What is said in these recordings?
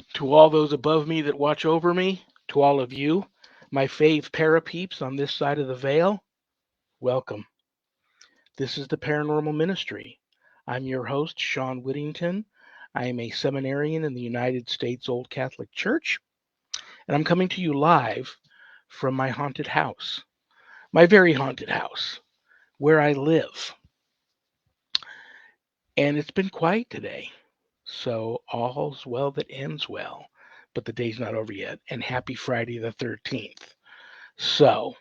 To all those above me that watch over me, to all of you, my fave parapeeps on this side of the veil, welcome. This is the Paranormal Ministry. I'm your host, Sean Whittington. I am a seminarian in the United States Old Catholic Church, and I'm coming to you live from my haunted house, my very haunted house, where I live. And it's been quiet today. So all's well that ends well. But the day's not over yet. And happy Friday the 13th. So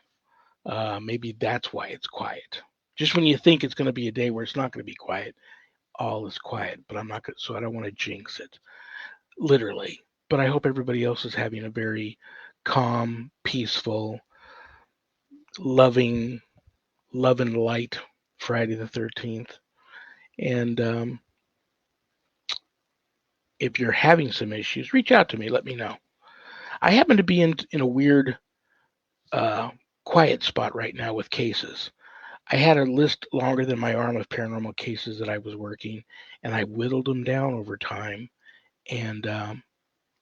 maybe that's why it's quiet. Just when you think it's going to be a day where it's not going to be quiet, all is quiet. But I'm not going to, so I don't want to jinx it, literally. But I hope everybody else is having a very calm, peaceful, loving, love and light Friday the 13th. And if you're having some issues, reach out to me. Let me know. I happen to be in a weird, uh, quiet spot right now with cases. I had a list longer than my arm of paranormal cases that I was working, and I whittled them down over time. And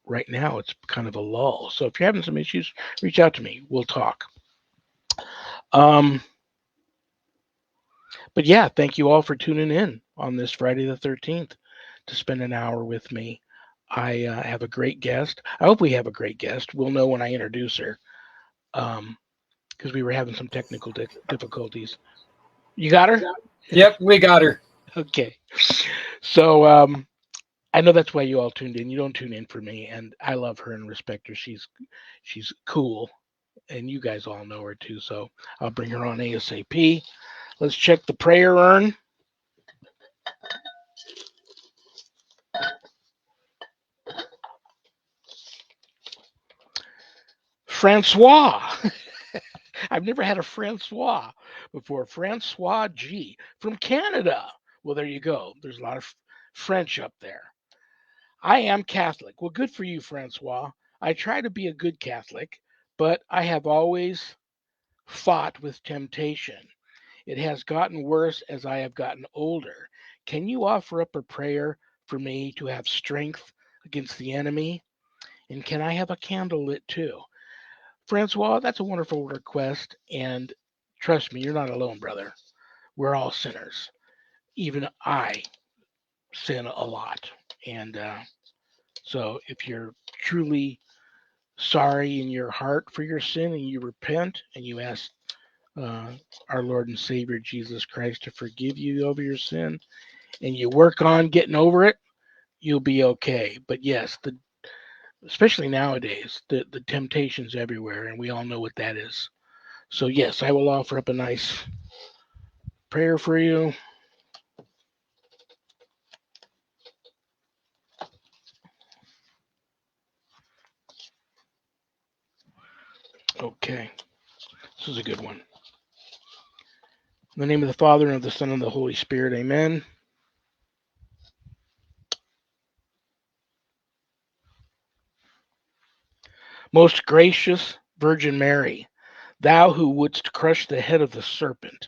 right now, it's kind of a lull. So if you're having some issues, reach out to me. We'll talk. Um, but yeah, thank you all for tuning in on this Friday the 13th to spend an hour with me. I have a great guest. I hope we have a great guest. We'll know when I introduce her. Um, because we were having some technical difficulties. You got her? Yep, we got her. Okay. So I know that's why you all tuned in. You don't tune in for me, and I love her and respect her. She's cool, and you guys all know her too. So I'll bring her on ASAP. Let's check the prayer urn. Francois. I've never had a Francois before. Francois G from Canada. Well, there you go. There's a lot of French up there. I am Catholic. Well, good for you, Francois. I try to be a good Catholic, but I have always fought with temptation. It has gotten worse as I have gotten older. Can you offer up a prayer for me to have strength against the enemy? And can I have a candle lit too? Francois, that's a wonderful request. And trust me, you're not alone, brother. We're all sinners. Even I sin a lot. And so if you're truly sorry in your heart for your sin and you repent and you ask uh, our Lord and Savior Jesus Christ to forgive you over your sin and you work on getting over it, you'll be okay. But yes, especially nowadays, the temptation's everywhere, and we all know what that is. So yes, I will offer up a nice prayer for you. Okay, this is a good one. In the name of the Father and of the Son and of the Holy Spirit, Amen. Most gracious Virgin Mary, thou who wouldst crush the head of the serpent,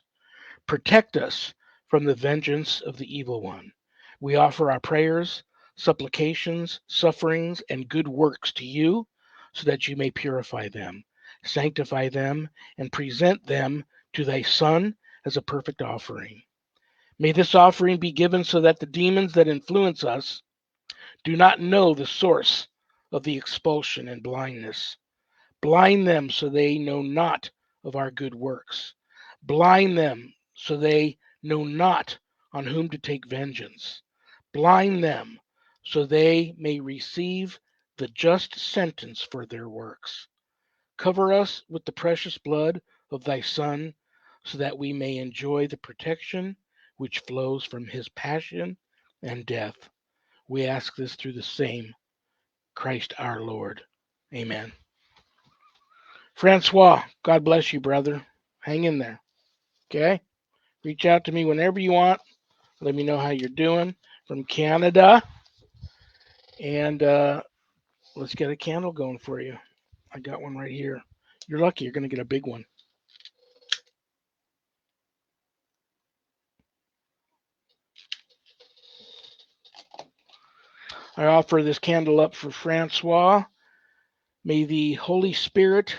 protect us from the vengeance of the evil one. We offer our prayers, supplications, sufferings, and good works to you, so that you may purify them, sanctify them, and present them to thy Son as a perfect offering. May this offering be given so that the demons that influence us do not know the source of the expulsion and blindness. Blind them so they know not of our good works. Blind them so they know not on whom to take vengeance. Blind them so they may receive the just sentence for their works. Cover us with the precious blood of thy Son, so that we may enjoy the protection which flows from his passion and death. We ask this through the same Christ our Lord. Amen. Francois, God bless you, brother. Hang in there. Okay? Reach out to me whenever you want. Let me know how you're doing from Canada. And let's get a candle going for you. I got one right here. You're lucky. You're going to get a big one. I offer this candle up for Francois. May the Holy Spirit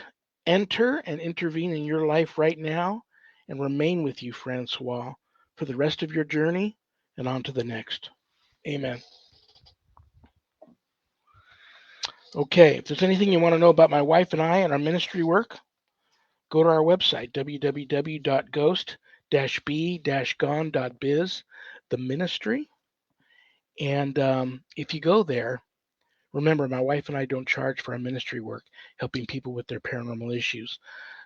enter and intervene in your life right now and remain with you, Francois, for the rest of your journey and on to the next. Amen. Okay, if there's anything you want to know about my wife and I and our ministry work, go to our website, www.ghost-b-gone.biz, the ministry. And if you go there, remember, my wife and I don't charge for our ministry work, helping people with their paranormal issues.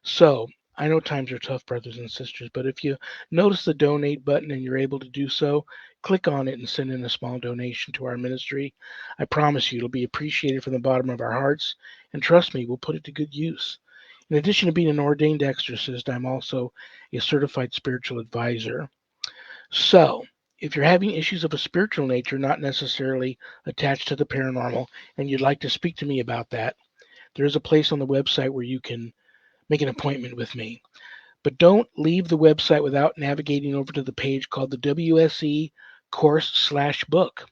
So I know times are tough, brothers and sisters, but if you notice the donate button and you're able to do so, click on it and send in a small donation to our ministry. I promise you it'll be appreciated from the bottom of our hearts. And trust me, we'll put it to good use. In addition to being an ordained exorcist, I'm also a certified spiritual advisor. So, if you're having issues of a spiritual nature, not necessarily attached to the paranormal, and you'd like to speak to me about that, there is a place on the website where you can make an appointment with me. But don't leave the website without navigating over to the page called the WSE course/book.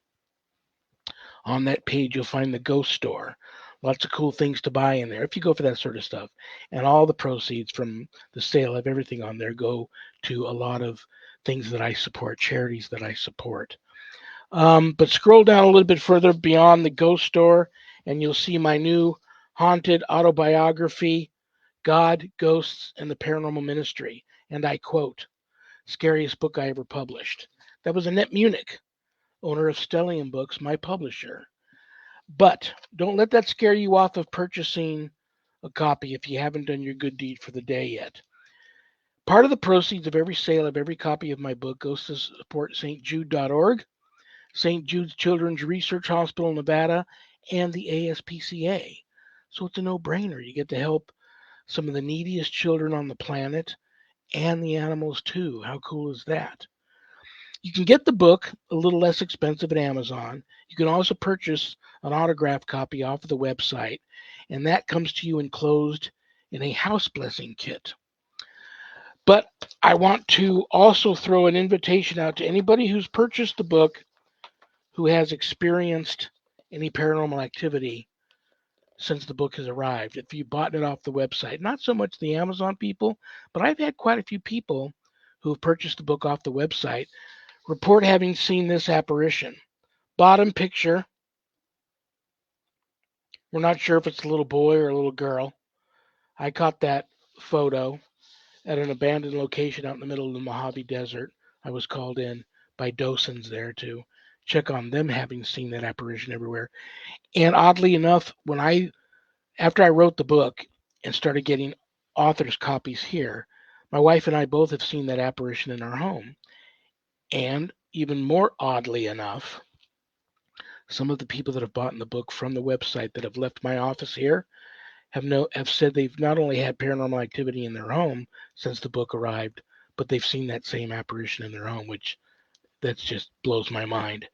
On that page, you'll find the Ghost Store. Lots of cool things to buy in there if you go for that sort of stuff. And all the proceeds from the sale of everything on there go to a lot of things that I support, charities that I support. But scroll down a little bit further beyond the Ghost Store, and you'll see my new haunted autobiography, God, Ghosts, and the Paranormal Ministry. And I quote, scariest book I ever published. That was Annette Munich, owner of Stellium Books, my publisher. But don't let that scare you off of purchasing a copy if you haven't done your good deed for the day yet. Part of the proceeds of every sale of every copy of my book goes to support stjude.org, St. Jude's Children's Research Hospital in Nevada, and the ASPCA. So it's a no-brainer. You get to help some of the neediest children on the planet and the animals too. How cool is that? You can get the book a little less expensive at Amazon. You can also purchase an autographed copy off of the website, and that comes to you enclosed in a house blessing kit. But I want to also throw an invitation out to anybody who's purchased the book who has experienced any paranormal activity since the book has arrived. If you bought it off the website, not so much the Amazon people, but I've had quite a few people who have purchased the book off the website report having seen this apparition. Bottom picture, we're not sure if it's a little boy or a little girl. I caught that photo at an abandoned location out in the middle of the Mojave Desert. I was called in by docents there to check on them having seen that apparition everywhere. And oddly enough, after I wrote the book and started getting authors' copies here, my wife and I both have seen that apparition in our home. And even more oddly enough, some of the people that have bought the book from the website that have left my office here have said they've not only had paranormal activity in their home since the book arrived, but they've seen that same apparition in their home, which that just blows my mind.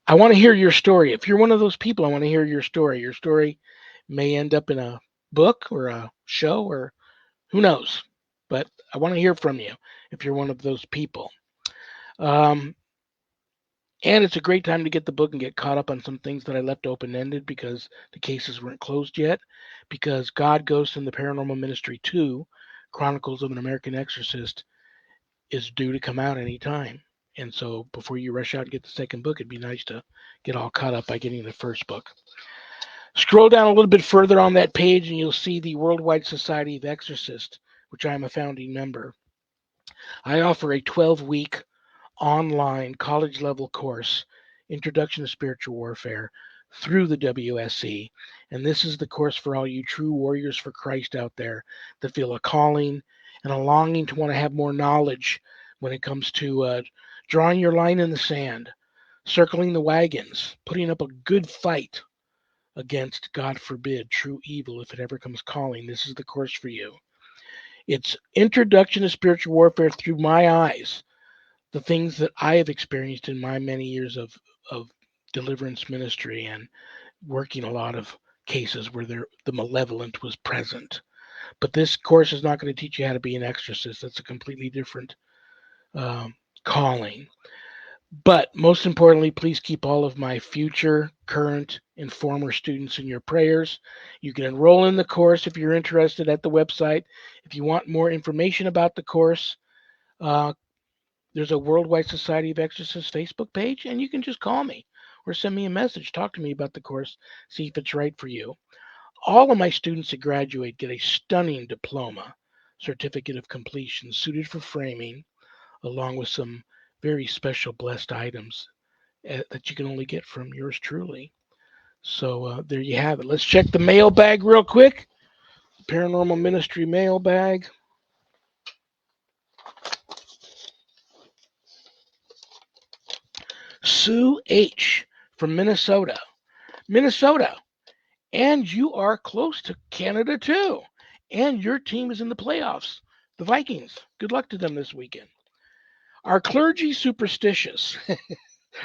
I want to hear your story. If you're one of those people, I want to hear your story. Your story may end up in a book or a show or who knows, but I want to hear from you if you're one of those people. Um, and it's a great time to get the book and get caught up on some things that I left open ended because the cases weren't closed yet. Because God, Ghosts, and the Paranormal Ministry 2, Chronicles of an American Exorcist, is due to come out anytime. And so before you rush out and get the second book, it'd be nice to get all caught up by getting the first book. Scroll down a little bit further on that page and you'll see the Worldwide Society of Exorcists, which I am a founding member. I offer a 12-week online college level course, Introduction to Spiritual Warfare, through the WSC. And this is the course for all you true warriors for Christ out there that feel a calling and a longing to want to have more knowledge when it comes to drawing your line in the sand, circling the wagons, putting up a good fight against, God forbid, true evil if it ever comes calling. This is the course for you. It's Introduction to Spiritual Warfare through my eyes, the things that I have experienced in my many years of deliverance ministry and working a lot of cases where the malevolent was present. But this course is not going to teach you how to be an exorcist. That's a completely different calling. But most importantly, please keep all of my future, current, and former students in your prayers. You can enroll in the course if you're interested at the website. If you want more information about the course, uh, there's a Worldwide Society of Exorcists Facebook page, and you can just call me or send me a message. Talk to me about the course, see if it's right for you. All of my students that graduate get a stunning diploma, certificate of completion, suited for framing, along with some very special blessed items that you can only get from yours truly. So there you have it. Let's check the mailbag real quick. Paranormal Ministry mailbag. Sue H. from Minnesota. Minnesota, and you are close to Canada too. And your team is in the playoffs. The Vikings. Good luck to them this weekend. Are clergy superstitious?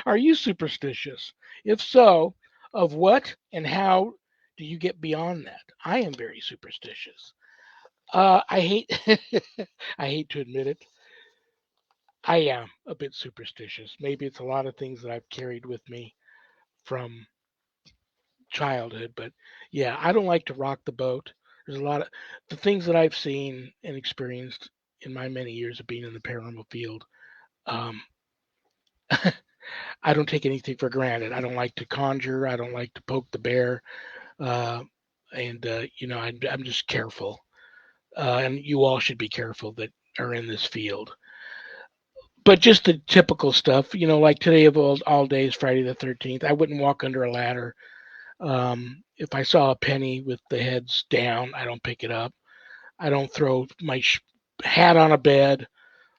Are you superstitious? If so, of what and how do you get beyond that? I am very superstitious. I hate I hate to admit it. I am a bit superstitious. Maybe it's a lot of things that I've carried with me from childhood, but yeah, I don't like to rock the boat. There's a lot of the things that I've seen and experienced in my many years of being in the paranormal field. Um, I don't take anything for granted. I don't like to conjure. I don't like to poke the bear. Uh, and I'm just careful. And you all should be careful that are in this field. But just the typical stuff, like today of all days, Friday the 13th, I wouldn't walk under a ladder. If I saw a penny with the heads down, I don't pick it up. I don't throw my hat on a bed.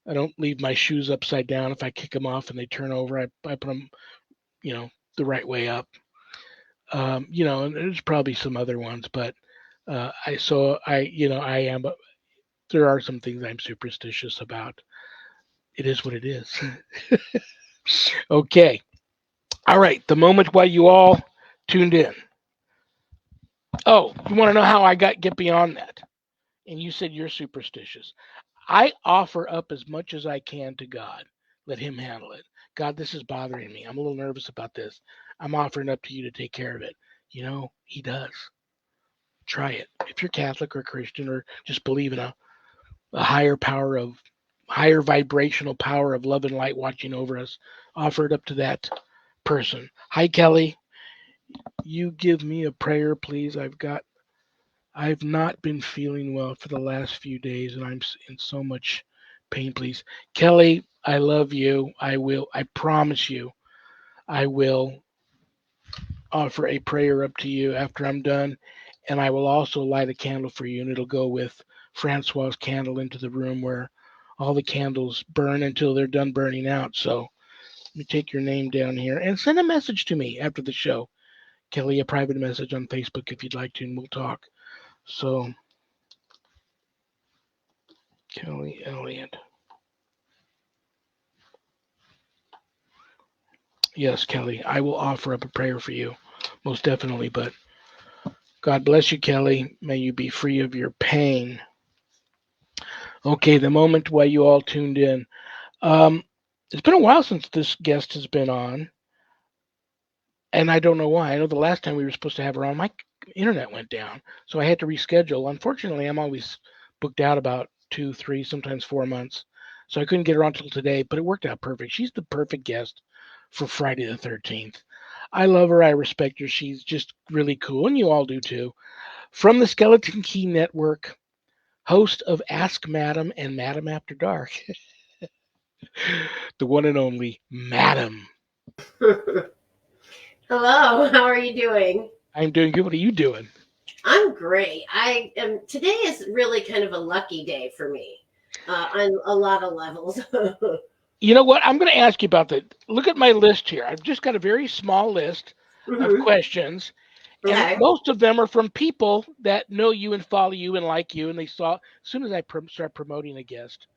I don't leave my shoes upside down. If I kick them off and they turn over, I put them, you know, the right way up. And there's probably some other ones, but I am. There are some things I'm superstitious about. It is what it is. Okay. All right. The moment while you all tuned in. Oh, you want to know how I get beyond that? And you said you're superstitious. I offer up as much as I can to God. Let Him handle it. God, this is bothering me. I'm a little nervous about this. I'm offering up to you to take care of it. He does. Try it. If you're Catholic or Christian or just believe in a higher vibrational power of love and light watching over us, offer it up to that person. Hi, Kelly. You give me a prayer, please. I've not been feeling well for the last few days, and I'm in so much pain, please. Kelly, I love you. I promise you, I will offer a prayer up to you after I'm done, and I will also light a candle for you, and it'll go with Francois's candle into the room where all the candles burn until they're done burning out. So let me take your name down here and send a message to me after the show. Kelly, a private message on Facebook if you'd like to, and we'll talk. So, Kelly Elliott. Yes, Kelly, I will offer up a prayer for you, most definitely. But God bless you, Kelly. May you be free of your pain. Okay, the moment while you all tuned in. Um, it's been a while since this guest has been on, and I don't know why. I know the last time we were supposed to have her on, my internet went down, so I had to reschedule. Unfortunately, I'm always booked out about 2, 3, sometimes 4 months, so I couldn't get her on till today. But it worked out perfect. She's the perfect guest for Friday the 13th. I love her. I respect her. She's just really cool, and you all do too. From the Skeleton Key Network, host of Ask Madam and Madam After Dark, the one and only Madam. Hello, how are you doing? I'm doing good. What are you doing? I'm great. I am today is really kind of a lucky day for me on a lot of levels. You know what? I'm going to ask you about that. Look at my list here. I've just got a very small list of hmm questions, and Okay. most of them are from people that know you and follow you and like you. And they saw as soon as I start promoting a guest,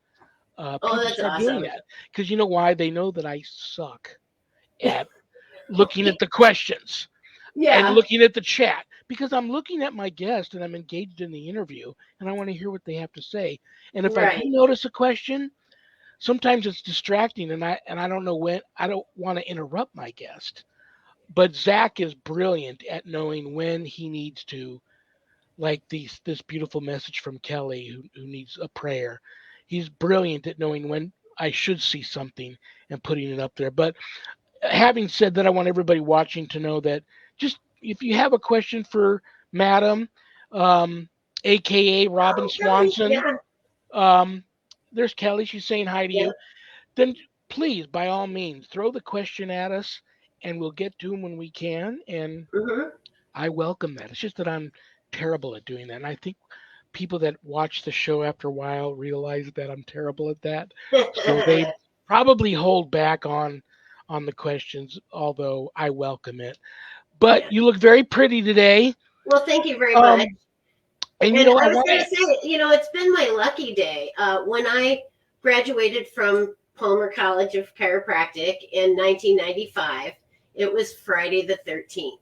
Oh, people that's start doing awesome. that because you know why? They know that I suck at looking at the questions and Yeah, looking at the chat because I'm looking at my guest and I'm engaged in the interview and I want to hear what they have to say. And if I do right. notice a question, sometimes it's distracting, and I don't know when. I don't want to interrupt my guest, but Zach is brilliant at knowing when he needs to, like this beautiful message from Kelly who needs a prayer. He's brilliant at knowing when I should see something and putting it up there. But having said that, I want everybody watching to know that just if you have a question for Madam, um, a.k.a. Robin Oh, Kelly. Swanson, Yeah. um, there's Kelly. She's saying hi to Yeah. you. Then please, by all means, throw the question at us, and we'll get to them when we can. And Hmm. I welcome that. It's just that I'm terrible at doing that, and I think people that watch the show after a while realize that I'm terrible at that. So they probably hold back on the questions, although I welcome it. But Yeah. you look very pretty today. Well, thank you very much. Um, and And I I was want going to. to say, it's been my lucky day. When I graduated from Palmer College of Chiropractic in 1995, it was Friday the 13th.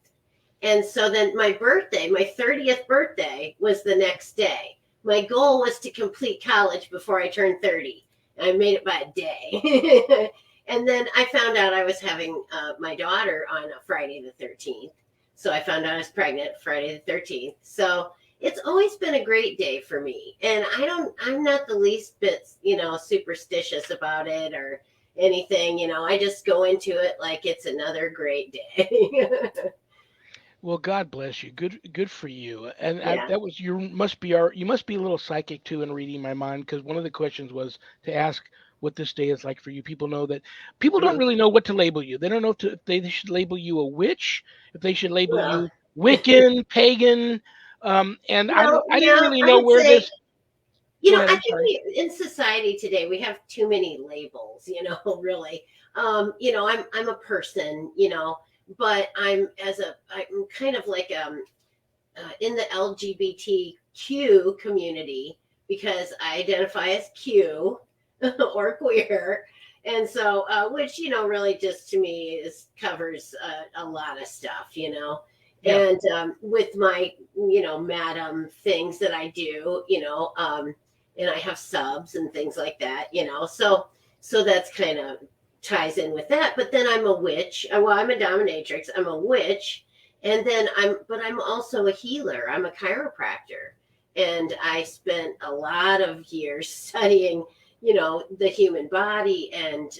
And so then my birthday, my 30th birthday, was the next day. My goal was to complete college before I turned 30. I made it by a day. And then I found out I was having my daughter on a Friday the 13th. So I found out I was pregnant Friday the 13th. So it's always been a great day for me. And I'm not the least bit, superstitious about it or anything. I just go into it like it's another great day. Well, God bless you. Good for you. And Yeah. that was you must be a little psychic too in reading my mind because one of the questions was to ask what this day is like for you. People know that people don't Mhm. really know what to label you. They don't know if they should label you a witch, if they should label Well, you Wiccan, pagan, and I didn't yeah, really I know would where say, this. Go ahead. I I'm think sorry. in society today we have too many labels, really. I'm a person, but I'm kind of like in the LGBTQ community because I identify as Q or queer. And so, which, really just to me covers a lot of stuff, Yeah. and with my, madam things that I do, and I have subs and things like that, so that's kind of ties in with that. But then I'm a witch. Well, I'm a dominatrix. I'm a witch, and then I'm also a healer. I'm a chiropractor. And I spent a lot of years studying, the human body and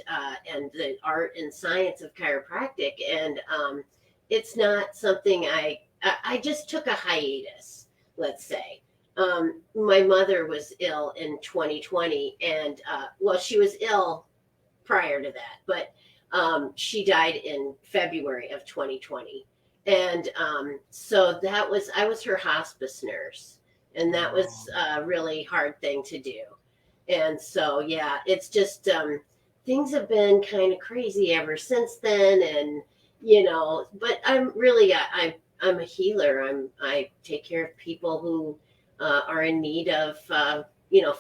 the art and science of chiropractic. And it's not something I just took a hiatus, let's say. My mother was ill in 2020, and well, she was ill prior to that, but she died in February of 2020. And so I was her hospice nurse, and that was Oh. a really hard thing to do. And so, yeah, it's just things have been kind of crazy ever since then. And, but I'm really, I'm a healer. I take care of people who are in need of,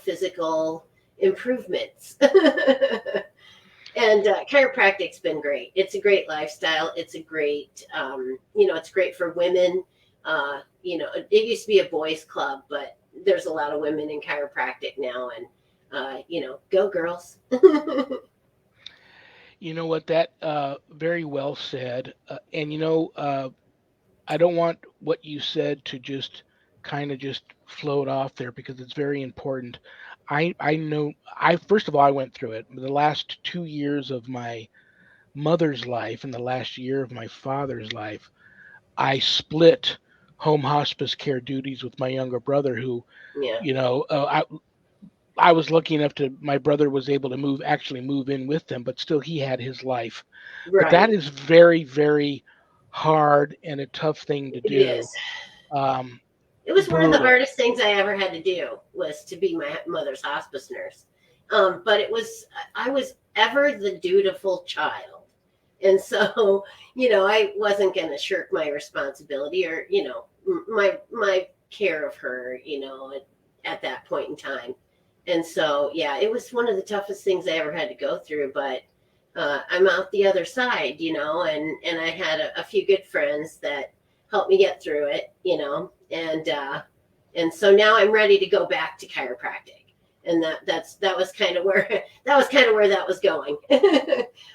physical improvements. And chiropractic's been great. It's a great lifestyle. It's a great, it's great for women. It used to be a boys' club, but there's a lot of women in chiropractic now, and go girls. You know what? That very well said. And I don't want what you said to just kind of just float off there because it's very important. I know I first of all I went through it. The last 2 years of my mother's life and the last year of my father's life, I split home hospice care duties with my younger brother who, Yeah, you know, I was lucky enough to my brother was able to actually move in with them, but still he had his life. But that right. is very, very hard and a tough thing to It do. is. Um, It was one of the brutal. hardest things I ever had to do was to be my mother's hospice nurse. But I was ever the dutiful child. And so, I wasn't going to shirk my responsibility or, my care of her, at that point in time. And so, yeah, it was one of the toughest things I ever had to go through, but I'm out the other side, and I had a few good friends that helped me get through it, and so now I'm ready to go back to chiropractic. and that was kind of where that was going.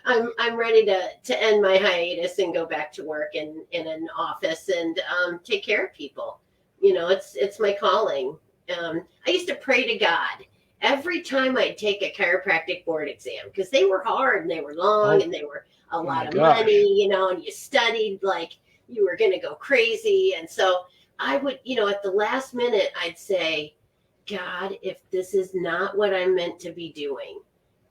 I'm ready to end my hiatus and go back to work in an office and take care of people. It's my calling. I used to pray to God every time I'd take a chiropractic board exam because they were hard and they were long Oh, and they were a oh my lot of gosh. money, and you studied like you were going to go crazy. And so I would, at the last minute, I'd say, God, if this is not what I'm meant to be doing,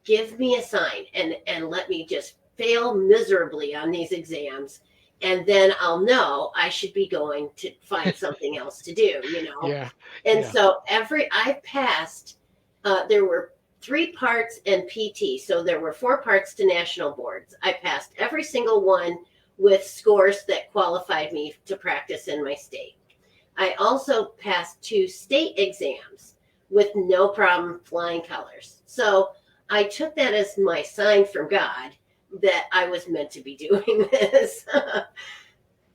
give me a sign and let me just fail miserably on these exams. And then I'll know I should be going to find something else to do. Yeah, And yeah. so I passed, there were 3 parts and PT. So there were 4 parts to national boards. I passed every single one with scores that qualified me to practice in my state. I also passed 2 state exams with no problem flying colors. So I took that as my sign from God that I was meant to be doing this.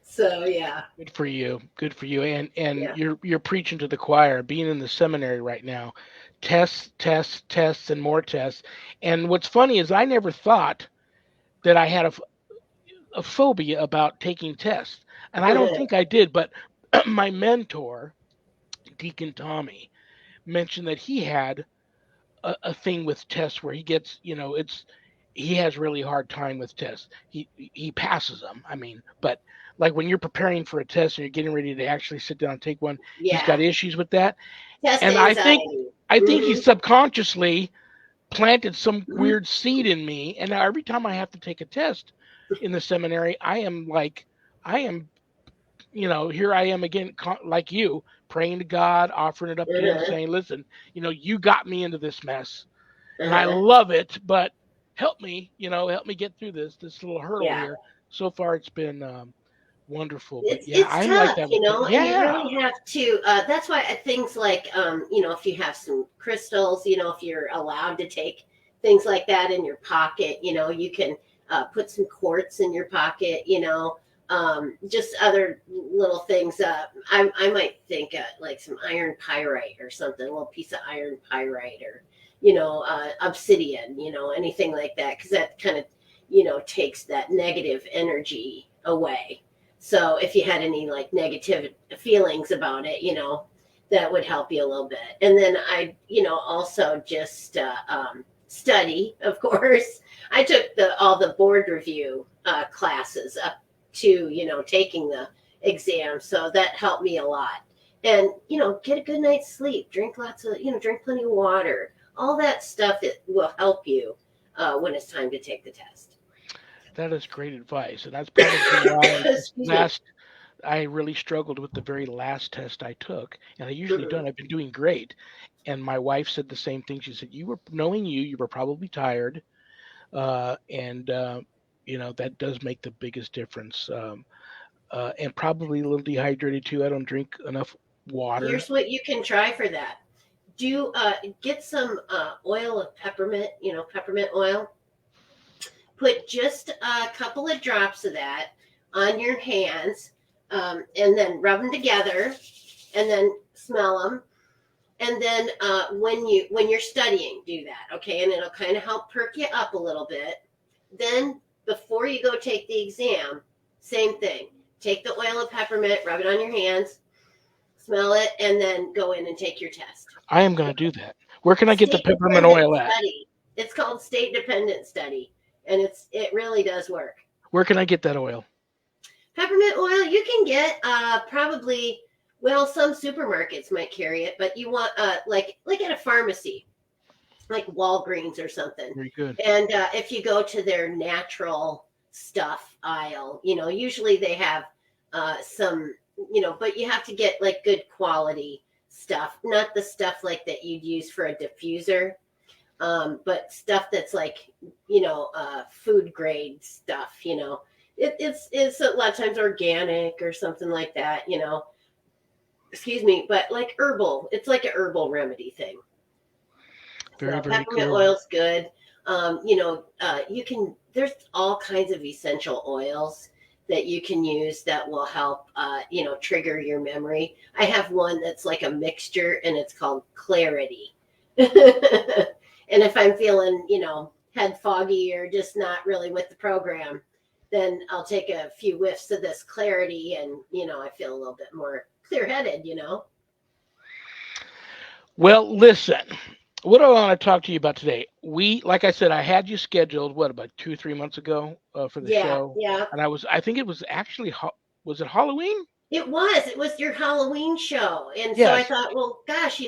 So yeah, Good for you. Good for you. And yeah. you're preaching to the choir, being in the seminary right now. Tests, tests, tests, and more tests. And what's funny is I never thought that I had a phobia about taking tests. And I don't think I did, but my mentor, Deacon Tommy, mentioned that he had a thing with tests where he gets, he has really hard time with tests. He passes them. I mean, but like when you're preparing for a test and you're getting ready to actually sit down and take one, he's Yeah. got issues with that. Test And anxiety. I think he Hmm. subconsciously planted some Hmm. weird seed in me. And now every time I have to take a test in the seminary, I am like, I am, here I am again, like you, praying to God, offering it up to Him, Uh-huh. saying, listen, you got me into this mess and I Uh-huh. love it, but help me get through this little hurdle Yeah. here. So far, it's been wonderful, but it's yeah, it's I'm like tough, that with and you yeah, really have to. That's why things like, if you have some crystals, if you're allowed to take things like that in your pocket, you can put some quartz in your pocket, just other little things. I might think like some iron pyrite or something, a little piece of iron pyrite or obsidian, anything like that, because that kind of takes that negative energy away. So if you had any like negative feelings about it, that would help you a little bit. And then I, also just study, of course. I took all the board review classes up to, taking the exam. So that helped me a lot. And, get a good night's sleep, drink plenty of water. All that stuff, it will help you when it's time to take the test. that is great advice, and that's probably why this Excuse me. last I really struggled with the very last test I took, and I usually Mhm. don't. I've been doing great, and my wife said the same thing. She said, "You were knowing you were probably tired, and that does make the biggest difference." And probably a little dehydrated too. I don't drink enough water. Here's what you can try for that. Do get some oil of peppermint, peppermint oil. Put just a couple of drops of that on your hands, and then rub them together, and then smell them. And then when you're studying, do that, okay? And it'll kind of help perk you up a little bit. Then before you go take the exam, same thing. Take the oil of peppermint, rub it on your hands, smell it, and then go in and take your test. I am going to do that. Where can I get the State peppermint dependent oil at? study. It's called state dependent study, and it really does work. Where can I get that oil? Peppermint oil you can get probably, well, some supermarkets might carry it, but you want like at a pharmacy, like Walgreens or something. Very good. And if you go to their natural stuff aisle, usually they have some, but you have to get like good quality stuff, not the stuff like that you'd use for a diffuser, but stuff that's like, food grade stuff, it's a lot of times organic or something like that, excuse me, but like herbal, it's like a herbal remedy thing. Very, So very peppermint cool. oil's good. There's all kinds of essential oils that you can use that will help, trigger your memory. I have one that's like a mixture and it's called Clarity. And if I'm feeling, head foggy or just not really with the program, then I'll take a few whiffs of this clarity and, I feel a little bit more clear headed. Well, listen, what do I want to talk to you about today? Like I said, I had you scheduled, what, about 2, 3 months ago for the Yeah, show. yeah. And I think it was actually, was it Halloween? It was your Halloween show. And so I Yes. thought, well, gosh,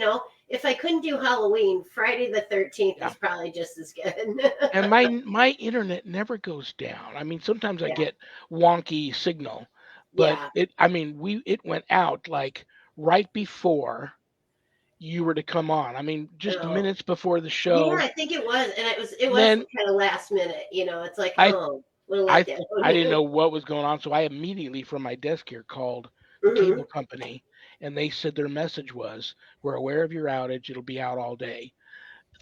if I couldn't do Halloween, Friday the 13th Yeah. is probably just as good. And my internet never goes down. I mean, sometimes I Yeah, get wonky signal, but yeah. it went out like right before you were to come on. I mean, just Oh, minutes before the yeah, show. I think it was. And it was Then kind of last minute. It's like, I oh, what a I I didn't letdown. know what was going on, so I immediately from my desk here called the Hmm. cable company, and they said their message was, "We're aware of your outage. It'll be out all day."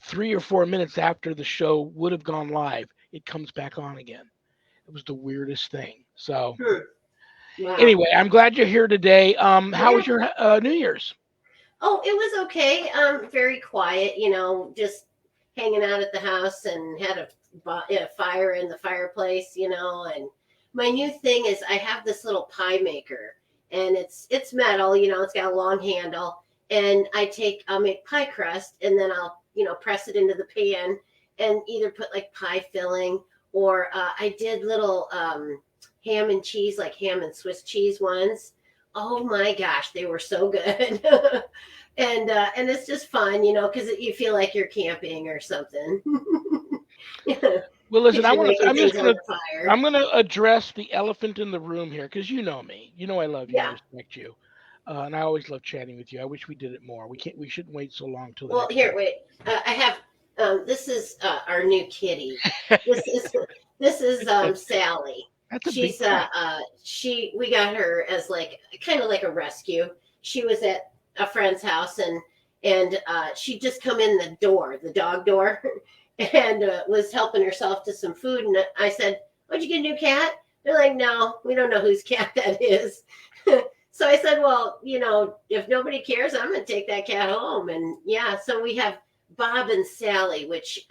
3 or 4 minutes after the show would have gone live, it comes back on again. It was the weirdest thing. So Hmm. Wow. anyway, I'm glad you're here today. How was Yeah. your New Year's? Oh, it was okay. Very quiet, just hanging out at the house and had a fire in the fireplace. And my new thing is I have this little pie maker, and it's metal. It's got a long handle, and I'll make pie crust, and then I'll press it into the pan, and either put like pie filling, or I did little ham and cheese, like ham and Swiss cheese ones. Oh my gosh, they were so good. And it's just fun, because you feel like you're camping or something. Well, listen, Because you're making I'm just things on gonna the fire. I'm gonna address the elephant in the room here because you know me. You know I love you. I Yeah. respect you, and I always love chatting with you. I wish we did it more. We shouldn't wait so long till the Well, next here, time. wait. I have. This is our new kitty. This is this is Sally. That's a big She's cat. we got her as like kind of like a rescue. She was at a friend's house, and she just come in the door, the dog door, and was helping herself to some food. And I said, "What'd you get a new cat?" They're like, "No, we don't know whose cat that is." So I said, "Well, if nobody cares, I'm going to take that cat home." And yeah, so we have Bob and Sally, which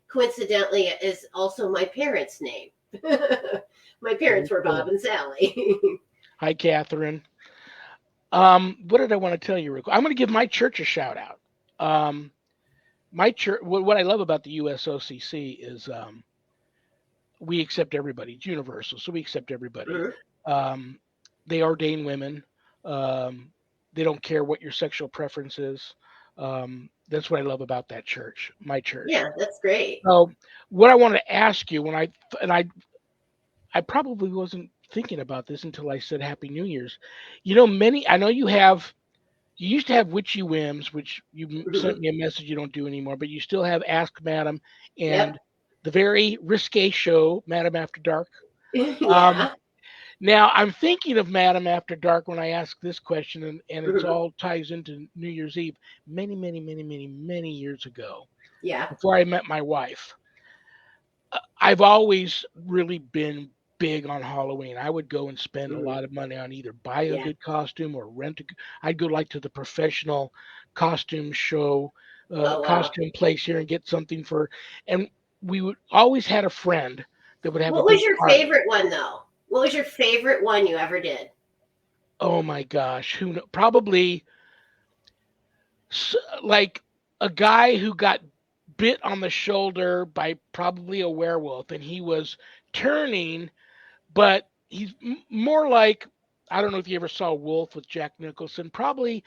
coincidentally is also my parents' name. My parents Very were Bob cool. and Sally. Hi, Catherine. What did I want to tell you, Rick? I'm going to give my church a shout out. Um, my church. What I love about the USOCC is we accept everybody. It's universal, so we accept everybody. Mhm. Um, they ordain women. Um, they don't care what your sexual preference is. That's what I love about that church, my church. Yeah, that's great. So, what I want to ask you when and I probably wasn't thinking about this until I said Happy New Year's. I know you used to have Witchy Whims, which you sent Mhm. me a message you don't do anymore, but you still have Ask Madam and Yep. the very risque show, Madam After Dark. Um, Yeah. Now I'm thinking of Madam After Dark when I ask this question, and it's Mhm. all ties into New Year's Eve many, many, many, many, many years ago, Yeah. before I met my wife. I've always really been big on Halloween. I would go and spend a Mhm. lot of money on either buy a Yeah. good costume or rent I'd go like to the professional costume show, Oh wow. costume place here and get something and we would always had a friend that would have a What was big your party. favorite one though? What was your favorite one you ever did? Oh my gosh, probably like a guy who got bit on the shoulder by probably a werewolf and he was turning, but he's more like, I don't know if you ever saw Wolf with Jack Nicholson, probably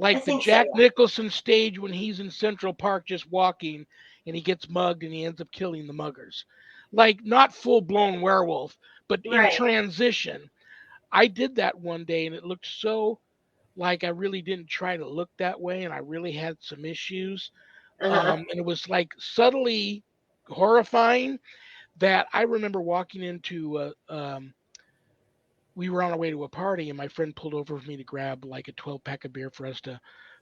I like the think so. Jack Nicholson stage when he's in Central Park just walking and he gets mugged and he ends up killing the muggers. Like not full blown werewolf, but Yeah. in Right. transition. I did that one day and it looked so like I really didn't try to look that way and I really had some issues. Uh huh. And it was like subtly horrifying that I remember walking into we were on our way to a party and my friend pulled over for me to grab like a 12 pack of beer for us to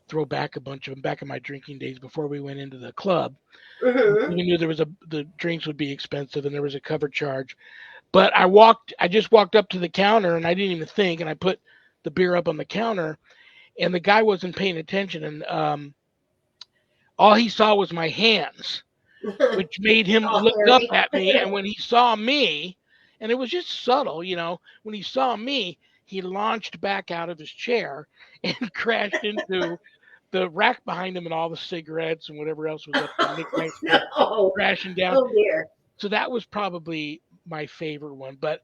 throw back a bunch of them back in my drinking days before we went into the club. Mhm. We knew the drinks would be expensive and there was a cover charge. But I just walked up to the counter and I didn't even think and I put the beer up on the counter and the guy wasn't paying attention and all he saw was my hands, which made him All look up hairy. at me. And when he saw me, and it was just subtle, when he saw me, he launched back out of his chair and crashed into the rack behind him, and all the cigarettes and whatever else was up there, knickknacks came No. crashing down. Oh dear. So that was probably my favorite one. But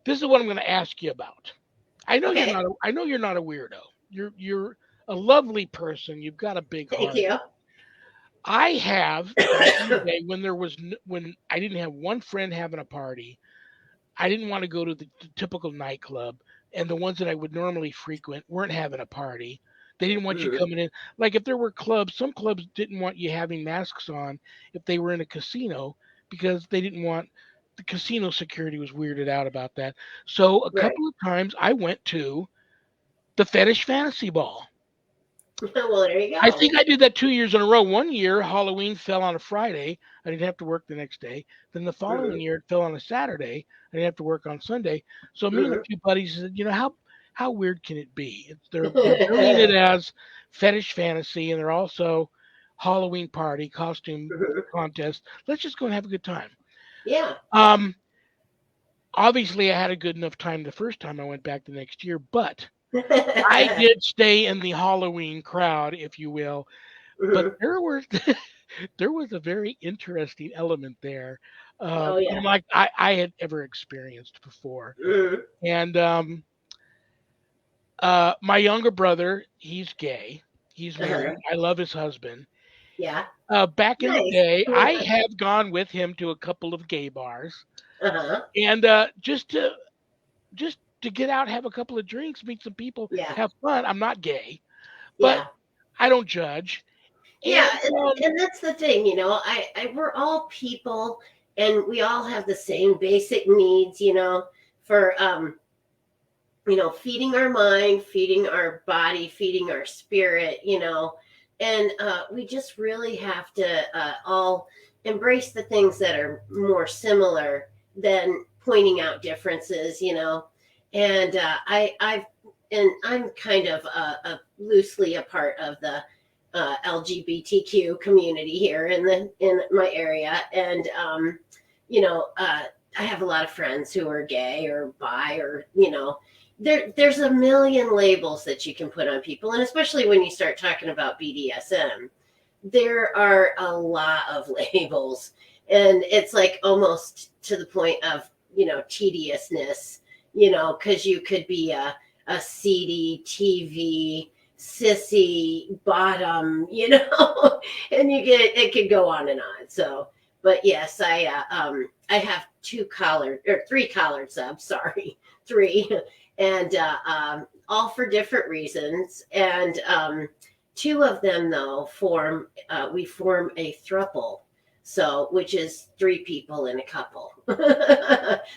this is what I'm going to ask you about. Okay. I know you're not a weirdo. You're a lovely person. You've got a big Thank heart. you. I have back in the day when when I didn't have one friend having a party. I didn't want to go to the typical nightclub, and the ones that I would normally frequent weren't having a party. They didn't want you Mhm. coming in. Like if there were clubs, some clubs didn't want you having masks on if they were in a casino because they didn't want the casino security was weirded out about that. So a Right. couple of times I went to the fetish fantasy ball. Well, there you I go. think I did that 2 years in a row. One year, Halloween fell on a Friday. I didn't have to work the next day. Then the following Mhm. year, it fell on a Saturday. I didn't have to work on Sunday. So me and a Mhm. few buddies said, how weird can it be? They're billing it as fetish fantasy, and they're also Halloween party costume Mhm. contest. Let's just go and have a good time. Yeah. Um, Obviously, I had a good enough time the first time I went back the next year, but I did stay in the Halloween crowd, if you will. But Mhm. there were there was a very interesting element there, Oh yeah. unlike I had ever experienced before. Mhm. And my younger brother, he's gay. He's Uh-huh. married. I love his husband. Yeah. Back in the Nice. day, I have gone with him to a couple of gay bars, Uh-huh. and just to get out, have a couple of drinks, meet some people, Yeah. have fun. I'm not gay, but Yeah. I don't judge. Yeah, And and that's the thing, we're all people and we all have the same basic needs, for feeding our mind, feeding our body, feeding our spirit, and we just really have to all embrace the things that are more similar than pointing out differences, And I'm kind of loosely a part of the LGBTQ community here in my area, and I have a lot of friends who are gay or bi or there's a million labels that you can put on people, and especially when you start talking about BDSM, there are a lot of labels, and it's like almost to the point of tediousness, because you could be a seedy TV sissy bottom, and it could go on and on. So, but yes, I have three collared subs, sorry, three, and all for different reasons. And two of them though we form a throuple. So, which is three people in a couple,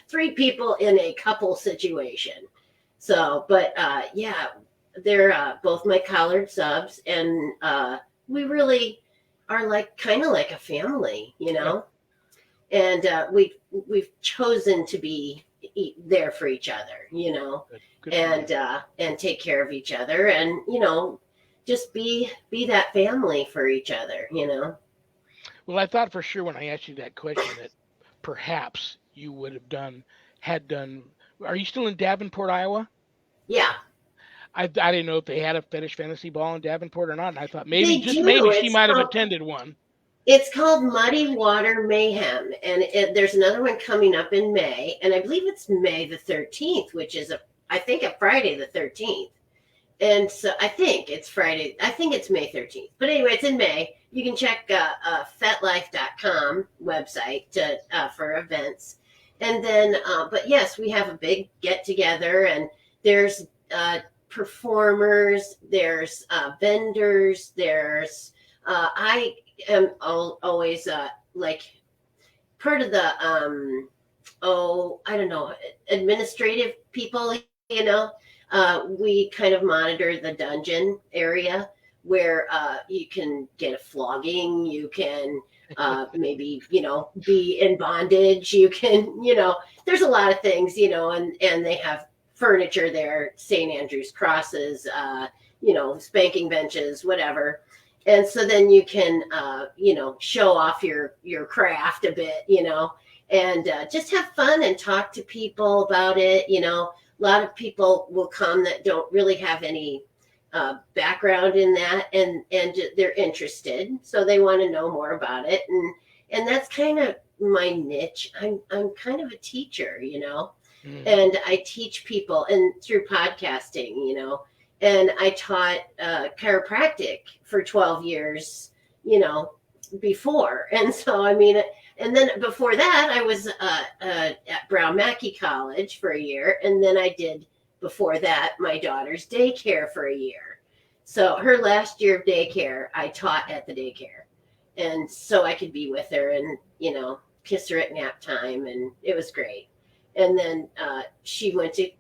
three people in a couple situation. So, but yeah, they're both my collared subs, and we really are like kind of like a family, yeah, And we've chosen to be there for each other, good for you. and take care of each other, and just be that family for each other, Well, I thought for sure when I asked you that question that perhaps you would have had done. Are you still in Davenport, Iowa? Yeah, I didn't know if they had a fetish fantasy ball in Davenport or not, and I thought maybe, they just do. maybe, she might have attended one. It's called Muddy Water Mayhem, and there's another one coming up in May, and I believe it's May the 13th, which is I think a Friday the 13th. And so I think it's Friday. I think it's May 13th. But anyway, it's in May. You can check fetlife.com website for events. And then, but yes, we have a big get together, and there's performers, there's vendors, I am always like part of the, I don't know, administrative people, you know we kind of monitor the dungeon area where you can get a flogging. You can maybe, be in bondage. You can, there's a lot of things, and they have furniture there, St. Andrew's crosses, spanking benches, whatever. and so then you can show off your craft a bit, and just have fun and talk to people about it. A lot of people will come that don't really have any background in that, and they're interested, so they want to know more about it, and that's kind of my niche. I'm kind of a teacher, Mm. and I teach people and through podcasting, and I taught chiropractic for 12 years, you know, before. And so, I mean, and then before that, I was at Brown Mackie College for a year. And then I did, before that, my daughter's daycare for a year. So her last year of daycare, I taught at the daycare. And so I could be with her and, kiss her at nap time. And it was great. And then she went to,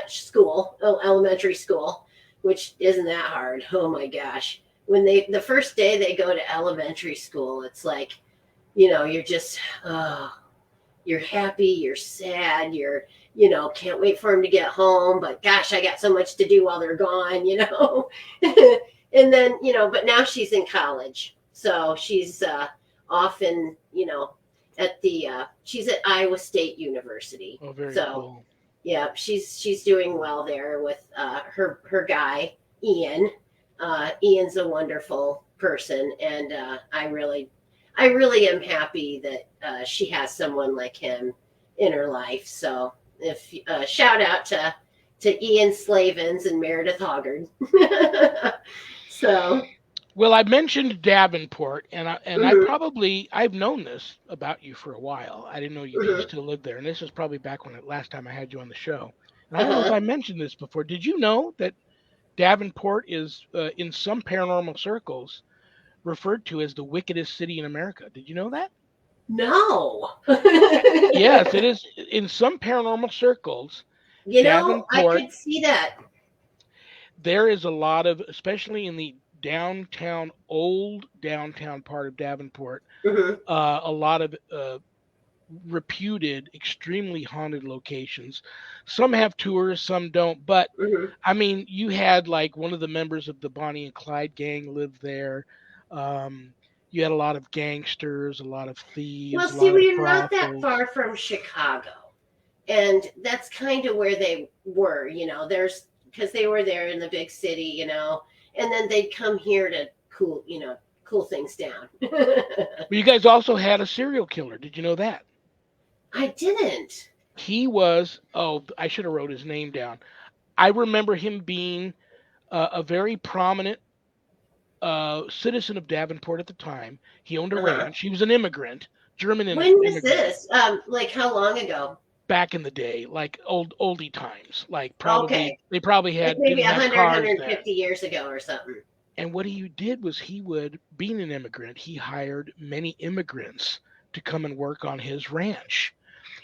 school, elementary school, which isn't that hard. Oh my gosh. When the first day they go to elementary school, it's like, you're just, you're happy, you're sad, you're, can't wait for them to get home, but gosh, I got so much to do while they're gone, And then, but now she's in college. So she's often, she's at Iowa State University. Oh, very So cool. yeah, she's doing well there with her guy Ian. Ian's a wonderful person, and I really am happy that she has someone like him in her life. So if shout out to Ian Slavens and Meredith Hoggard. So Well, I mentioned Davenport, and mhm, I've known this about you for a while. I didn't know you mhm, still lived there, and this is probably back when last time I had you on the show. And I don't know if uh-huh. I mentioned this before. Did you know that Davenport is in some paranormal circles referred to as the wickedest city in America? Did you know that? No. Yes, it is. In some paranormal circles, I Davenport, could see that. there is a lot of, especially in the downtown, old downtown part of Davenport, Hmm. a lot of reputed, extremely haunted locations. Some have tours, some don't. But Hmm. I mean, you had like one of the members of the Bonnie and Clyde gang live there. Um, you had a lot of gangsters, a lot of Well, thieves, a see, lot of we're not that brothels. far from Chicago. And that's kind of where they were, there's because they were there in the big city, and then they'd come here to cool things down. But you guys also had a serial killer. Did you know that? I didn't. He was, oh, I should have wrote his name down. I remember him being a very prominent citizen of Davenport at the time. He owned a Uh-huh. ranch. He was an immigrant, German When was immigrant this? Like how long ago? back in the day, like oldie times. Like probably Okay, they probably like had maybe didn't have 100, cars then. 150 years ago or something. And what he did was he would, being an immigrant, he hired many immigrants to come and work on his ranch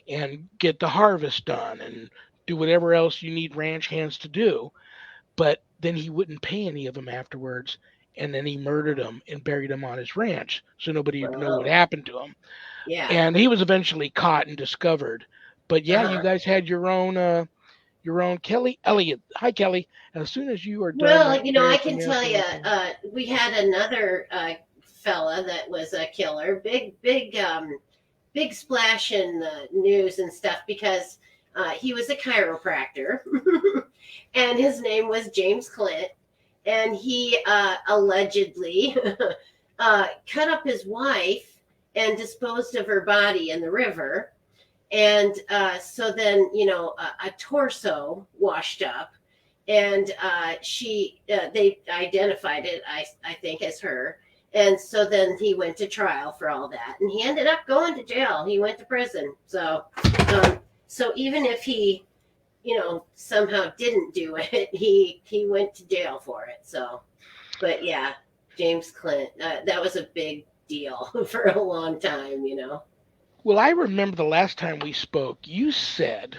and get the harvest done and do whatever else you need ranch hands to do. But then he wouldn't pay any of them afterwards. And then he murdered them and buried them on his ranch so nobody would know what Oh, happened to him. yeah. And he was eventually caught and discovered. But yeah, you Uh-huh. guys had your own Kelly Elliott. Hi, Kelly. As soon as you are done Well, I can embarrassing me in tell front you, of the we had another fella that was a killer, big splash in the news and stuff because he was a chiropractor, and his name was James Clint, and he allegedly cut up his wife and disposed of her body in the river, and so then a torso washed up, and they identified it, I think, as her. And so then he went to trial for all that, and he ended up going to jail. He went to prison. Um, so even if he somehow didn't do it, he went to jail for it. So, but yeah, James Clint, that was a big deal for a long time. Well, I remember the last time we spoke, you said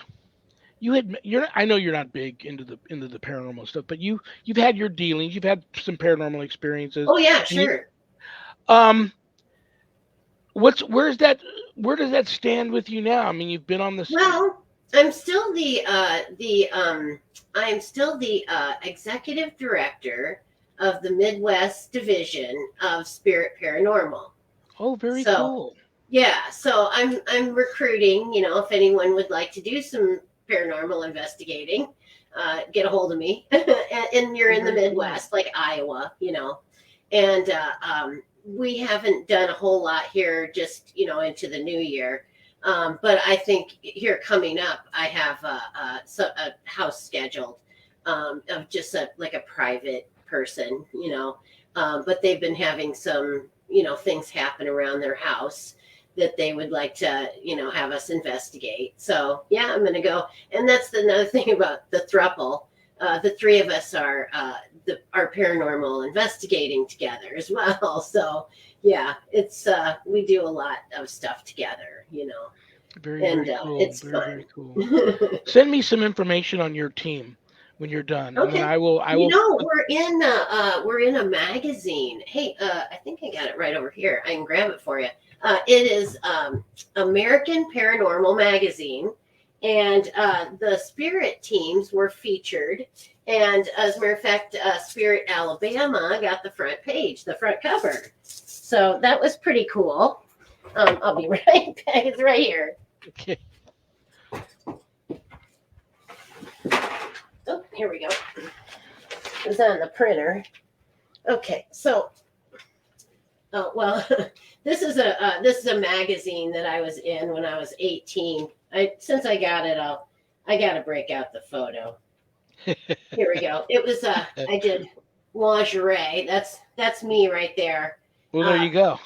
you're I know you're not big into the paranormal stuff, but you've had your dealings, you've had some paranormal experiences, Oh yeah, and you sure. um what's where does that stand with you now? I mean, you've been on this. Well, I'm still the executive director of the Midwest division of Spirit Paranormal. Oh, very So cool. yeah, so I'm recruiting. If anyone would like to do some paranormal investigating, get a hold of me. And you're Oh, in the very cool. Midwest, like Iowa, and we haven't done a whole lot here, just into the new year. But I think here coming up, I have a house scheduled of just like a private person, but they've been having some things happen around their house that they would like to have us investigate. So yeah, I'm gonna go. And that's another thing about the thruple. The three of us are our paranormal investigating together as well. So yeah, it's we do a lot of stuff together, Very, and very cool. it's Very, very fun. cool. Send me some information on your team when you're done, and then Okay. I will put, We're in a magazine. Hey, I think I got it right over here. I can grab it for you. It is American Paranormal Magazine, and the Spirit teams were featured. And as a matter of fact, Spirit Alabama got the front page, the front cover. So that was pretty cool. I'll be right back. It's right here. okay. Oh, here we go. It's on the printer. Okay, so oh well, this is a magazine that I was in when I was 18. Since I got it, I got to break out the photo. Here we go. It was I did lingerie. That's me right there. Well, there Uh, you go.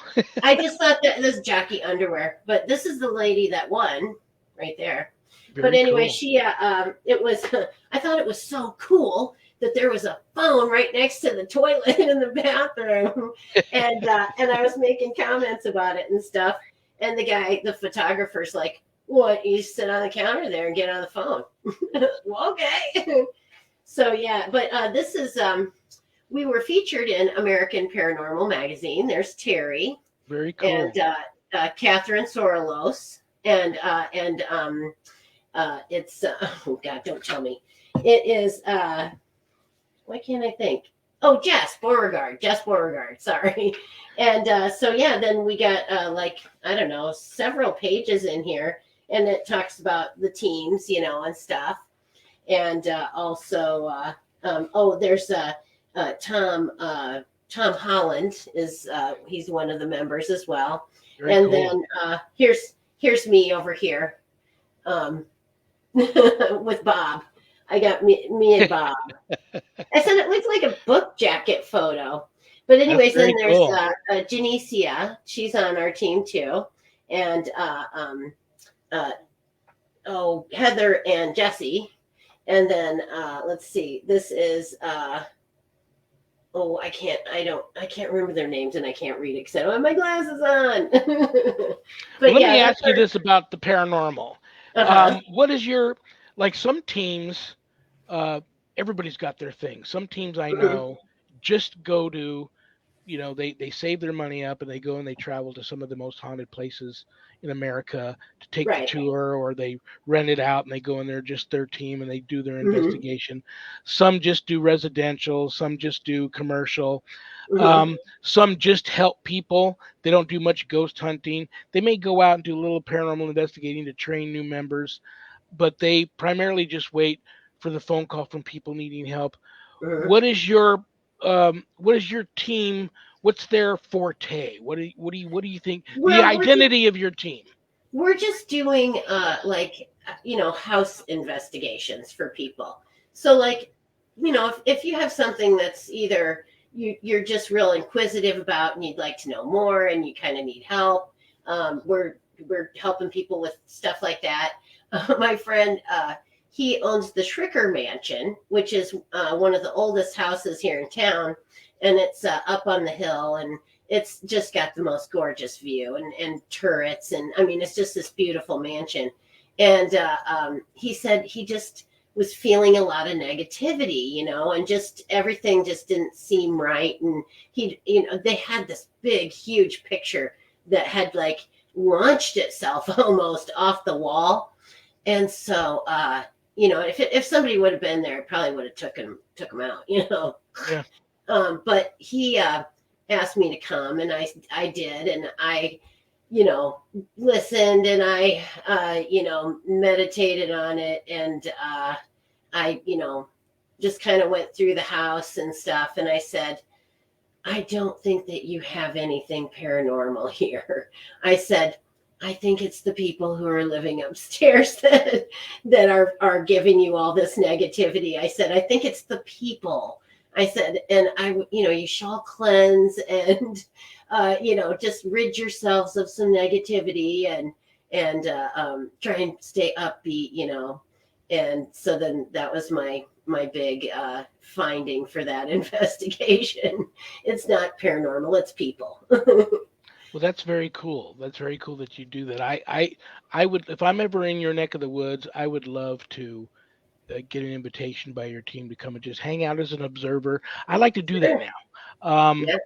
I just thought that this jockey underwear, but this is the lady that won right there. But Very anyway, cool. she it was I thought it was so cool that there was a phone right next to the toilet in the bathroom, and I was making comments about it and stuff. And the photographer's like, "What? You sit on the counter there and get on the phone?" Well, okay. So yeah, but this is we were featured in American Paranormal Magazine. There's Terry Very and cool. Catherine Soros, and it's oh God, don't tell me. It is why can't I think? Oh, Jess Beauregard. Sorry, and so yeah, then we got like I don't know, several pages in here, and it talks about the teams, and stuff, and also there's Tom Holland is he's one of the members as well, Very and cool. then here's me over here um, with Bob. I got me and Bob. I said it looks like a book jacket photo. But That's anyways, then very there's cool. Janicia. She's on our team too, and uh, Heather and Jesse. And then let's see. This is I can't remember their names, and I can't read it because I don't have my glasses on. Well, But let yeah, me that's ask you this about the paranormal. our uh-huh. What is your, like some teams, uh, everybody's got their thing. Some teams I Mhm. know just go to, they save their money up and they go and they travel to some of the most haunted places in America to take the Right. tour, or they rent it out and they go in there just their team and they do their Hmm. investigation. Some just do residential, some just do commercial. Hmm. Some just help people. They don't do much ghost hunting. They may go out and do a little paranormal investigating to train new members, but they primarily just wait for the phone call from people needing help. Hmm. What is your team? What's their forte? What do you think the Well, identity of your team? we're just doing like house investigations for people. So like if you have something that's either you're just real inquisitive about and you'd like to know more and you kind of need help, we're helping people with stuff like that. My friend, he owns the Schricker Mansion, which is one of the oldest houses here in town, and it's up on the hill, and it's just got the most gorgeous view and turrets, and I mean it's just this beautiful mansion. And he said he just was feeling a lot of negativity, and just everything just didn't seem right. And they had this big, huge picture that had like launched itself almost off the wall. And so, if somebody would have been there, it probably would have took him out. Yeah. But he asked me to come, and I did, and I, you know, listened, and I, meditated on it, and I, just kind of went through the house and stuff, and I said, I don't think that you have anything paranormal here. I said, I think it's the people who are living upstairs that are giving you all this negativity. I said, I think it's the people. I said, and you shall cleanse and, just rid yourselves of some negativity and try and stay upbeat, And so then that was my big finding for that investigation. It's not paranormal, it's people. Well, that's very cool. That's very cool that you do that. I would, if I'm ever in your neck of the woods, I would love to get an invitation by your team to come and just hang out as an observer. I like to do that Sure. now. Um, Yeah.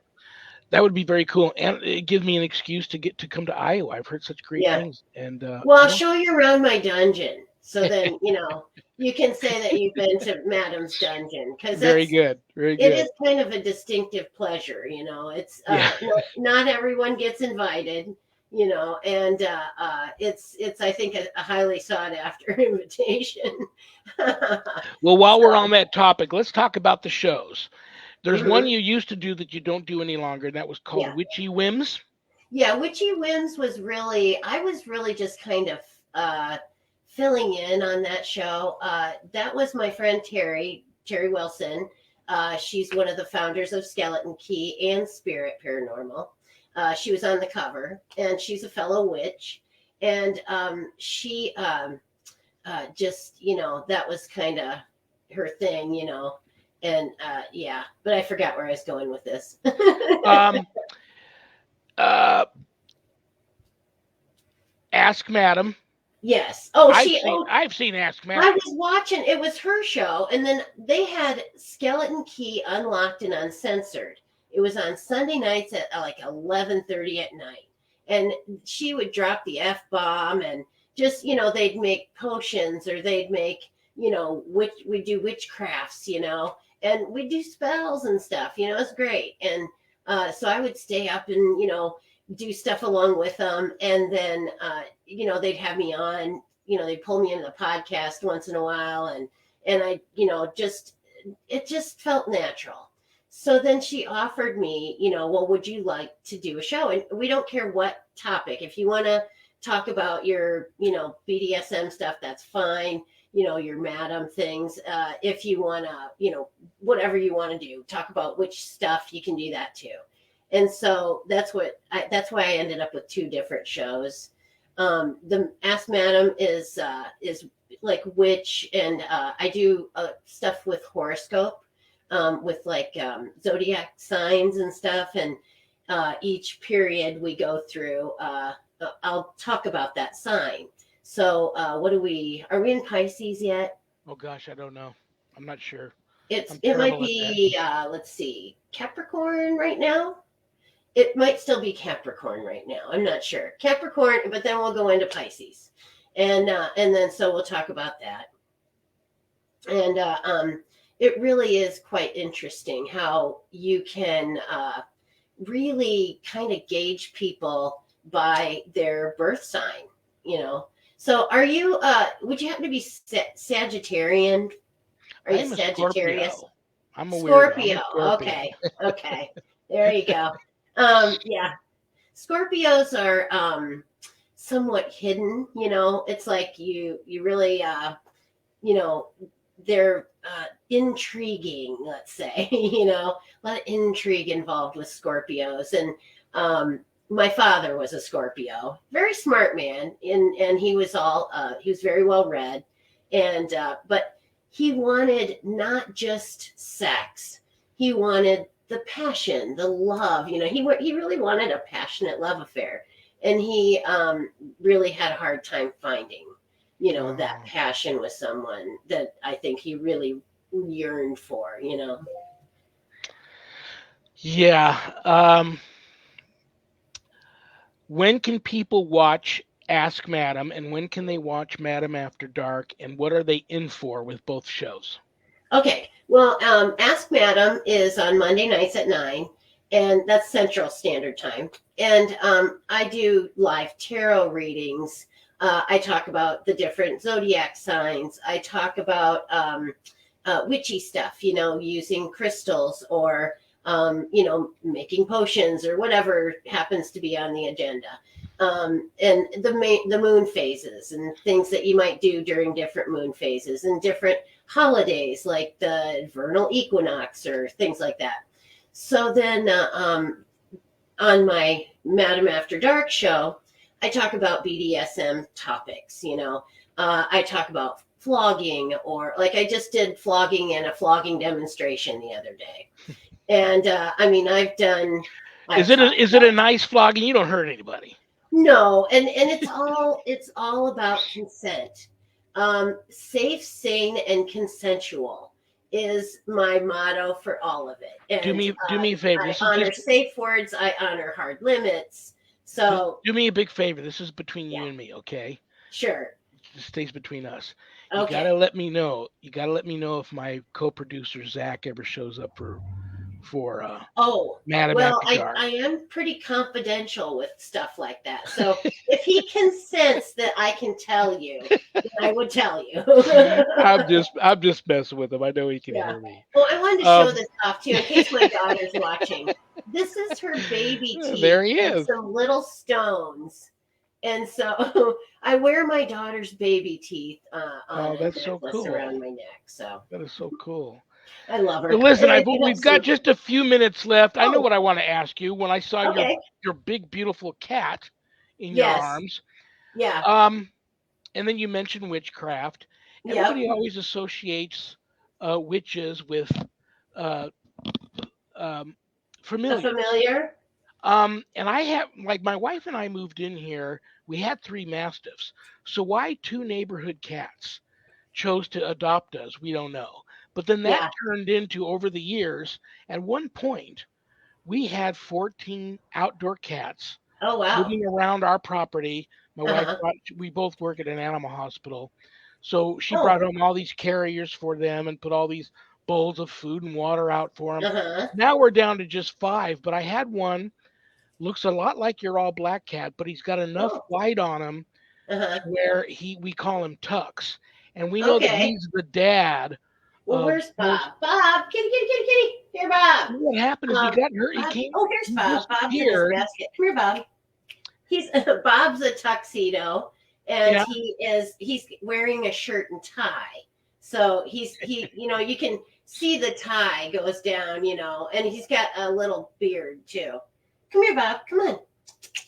that would be very cool, and it gives me an excuse to get to come to Iowa. I've heard such great Yeah. things, and Well, I'll show you around my dungeon. So then, you can say that you've been to Madam's dungeon because very good, very it is good. kind of a distinctive pleasure. It's Yeah. not everyone gets invited, and it's I think a highly sought after invitation. Well, while we're So, on that topic, let's talk about the shows. There's one mhm, you used to do that you don't do any longer, and that was called yeah. Witchy Whims. Yeah, Witchy Wins I was really just kind of filling in on that show. That was my friend Terry Wilson. She's one of the founders of Skeleton Key and Spirit Paranormal. She was on the cover, and she's a fellow witch. And she just, that was kind of her thing. And yeah, but I forgot where I was going with this. Um, uh, Ask Madam. Yes. Oh, oh, I've seen Ask I Madam. was watching, it was her show, and then they had Skeleton Key Unlocked and Uncensored. It was on Sunday nights at like 11:30 at night. And she would drop the F bomb and just, they'd make potions or they'd make, we do witchcrafts, and we do spells and stuff. It's great. And so I would stay up and, do stuff along with them. And then, they'd have me on, they pull me into the podcast once in a while, and I, just it just felt natural. So then she offered me, well, would you like to do a show? And we don't care what topic. If you want to talk about your, BDSM stuff, that's fine. Your madam things. If you want to, whatever you want to do, talk about which stuff, you can do that too. And so that's why I ended up with two different shows. The Ask Madam is like witch, and I do stuff with horoscope, with like zodiac signs and stuff. And each period we go through, I'll talk about that sign. So what are we in Pisces yet? Oh gosh, I don't know. I'm not sure. I'm It might terrible at that. be let's see, Capricorn right now. It might still be Capricorn right now. I'm not sure. Capricorn, but then we'll go into Pisces, and then so we'll talk about that. And it really is quite interesting how you can really kind of gauge people by their birth sign. You know. So, are you? Would you happen to be Sagittarian? Are I you am a Sagittarius? Scorpio. I'm a weirdo. I'm a Scorpio. Scorpio. Okay. Okay. There you go. Yeah. Scorpios are somewhat hidden. It's like you really you know they're intriguing, let's say. A lot of intrigue involved with Scorpios. And my father was a Scorpio, very smart man, and he was very well read. And but he wanted not just sex, he wanted the passion, the love. He really wanted a passionate love affair, and he really had a hard time finding, that Oh. passion with someone that I think he really yearned for. Yeah. When can people watch Ask Madam, and when can they watch Madam After Dark, and what are they in for with both shows? Okay. Well, Ask Madam is on Monday nights at 9, and that's Central Standard Time. And I do live tarot readings. I talk about the different zodiac signs. I talk about witchy stuff, using crystals or, making potions or whatever happens to be on the agenda. And the moon phases and things that you might do during different moon phases and different holidays like the vernal equinox or things like that. So then on my Madam After Dark show, I talk about BDSM topics. I talk about flogging, or like I just did flogging and a flogging demonstration the other day. And I mean, I've talked Is it a nice flogging? You don't hurt anybody. No, and it's all about consent. Safe, sane, and consensual is my motto for all of it. And Do me a favor. I This is honor just safe words. I honor hard limits. So do me a big favor. This is between yeah, you and me, okay? sure, This stays between us. You gotta okay. let me know. You gotta let me know if my co-producer Zach ever shows up for Oh, Madam well, After I Dark. am pretty confidential with stuff like that. So if he consents that I can tell you, then I would tell you. I'm just messing with him. I know he can Yeah. hear me. Well, I wanted to show Um, this off too in case my daughter's watching. This is her baby teeth there he and is. some little stones. And so I wear my daughter's baby teeth on Oh, a that's so necklace around cool. my neck. So That is so cool. I love her. But listen, It we've helps got me. just a few minutes left. I know Oh, what I want to ask you. When I saw okay. your big beautiful cat in your Yes. arms, Yeah. um, and then you mentioned witchcraft. Yep. Everybody always associates witches with uh, um, A familiars. familiar? And I have, like, my wife and I moved in here. We had three mastiffs. So why two neighborhood cats chose to adopt us, we don't know. But then that Yeah. turned into, over the years, at one point, we had 14 outdoor cats Oh, wow. living around our property. My wife Uh-huh. we both work at an animal hospital. So she Oh, brought home all these carriers for them and put all these bowls of food and water out for them. uh-huh. Now we're down to just five, but I had one, looks a lot like your all black cat, but he's got enough Oh, white on him uh-huh. to where we call him Tux. And we know that Okay. he's the dad Well, of where's most. Bob? Bob, kitty, kitty, kitty, kitty. Here, Bob. What happened is he Um, got hurt. Bob. Oh, here's He Bob. Bob's in his disappeared. basket. Come here, Bob. He's Bob's a tuxedo, and Yeah. he's wearing a shirt and tie. So you can see the tie goes down, and he's got a little beard too. Come here, Bob. Come on,